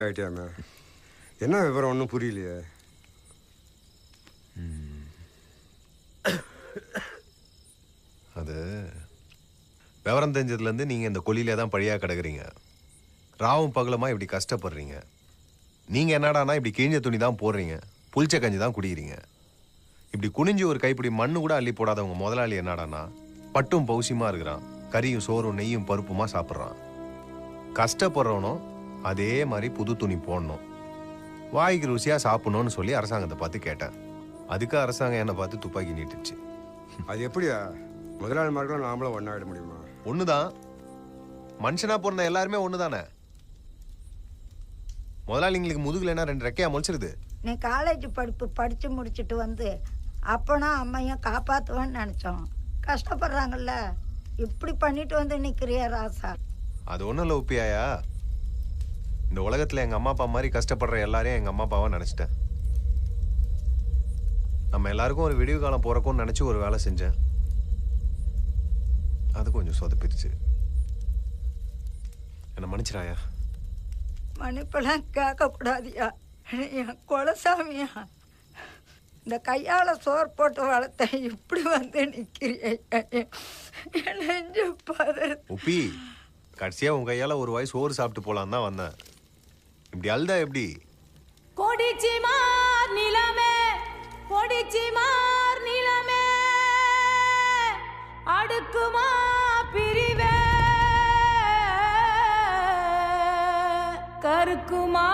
ஆயிட்டியாமே என்ன விவரம் ஒன்றும் புரியலையே. அது விவரம் தெரிஞ்சதுலேருந்து நீங்கள் இந்த கொல்லியில தான் பழியாக கிடக்குறீங்க. ராவும் பகலமா இப்படி கஷ்டப்படுறீங்க. நீங்கள் என்னடானா இப்படி கிழிஞ்ச துணி தான் போடுறீங்க, புளிச்ச கஞ்சி தான் குடிக்கிறீங்க. இப்படி குனிஞ்சு ஒரு கைப்பிடி மண்ணு கூட அள்ளி போடாதவங்க முதலாளி என்னடானா பட்டும் பௌசியமாக இருக்கிறான், கறியும் சோறும் நெய்யும் பருப்புமா சாப்பிட்றான். கஷ்டப்படுறவனும் அதே மாதிரி புது துணி போடணும், வாய்க்கு ருசியாக சாப்பிடணும்னு சொல்லி அரசாங்கத்தை பார்த்து கேட்டேன். அதுக்கு அரசாங்கம் என்னை பார்த்து துப்பாக்கி நீட்டுச்சு. அது எப்படியா முதலாளிமார்களும் நாமளும் ஒன்றாயிட முடியுமா? ஒண்ணுதான், மனுஷனா பிறந்த எல்லாருமே ஒண்ணுதானே. முதலாளிங்களுக்கு முதுகுல என்ன 2 ரெக்கையா முளைச்சிருது. நீ காலேஜ் படிப்பு படித்து முடிச்சுட்டு வந்து அப்பனா அம்மையும் காப்பாற்றுவேன்னு நினச்சோம். கஷ்டப்படுறாங்கல்ல, இப்படி பண்ணிட்டு வந்து நிற்கிறியா ராசா? அது ஒன்றும் இல்லை உப்பியாயா, இந்த உலகத்தில் எங்கள் அம்மா அப்பா மாதிரி கஷ்டப்படுற எல்லாரையும் எங்கள் அம்மா அப்பாவாக நினச்சிட்டேன். நம்ம எல்லாருக்கும் ஒரு விடிவு காலம் போகிறக்கும்னு நினச்சி ஒரு வேலை செஞ்சேன். அது கொஞ்சம் சொதப்பிடுச்சு. என்னை மன்னிச்சிடாயா. மன்னிப்பெல்லாம் கேட்கக்கூடாதியா, என் குலசாமியா. இந்த கையால் சோறு போட்டு வளர்த்த இப்படி வந்து நிற்கிறியா? நெஞ்சு பாரு உப்பி, கடைசியாக உங்கள் கையால் ஒரு வாய் சோறு சாப்பிட்டு போகலான்னு தான் வந்தேன். இப்படி அழுதா எப்படி? கொடிச்சிமார் நிலமே, கொடிச்சிமார் நிலமே, அடுக்குமா பிரிவே, கருக்குமா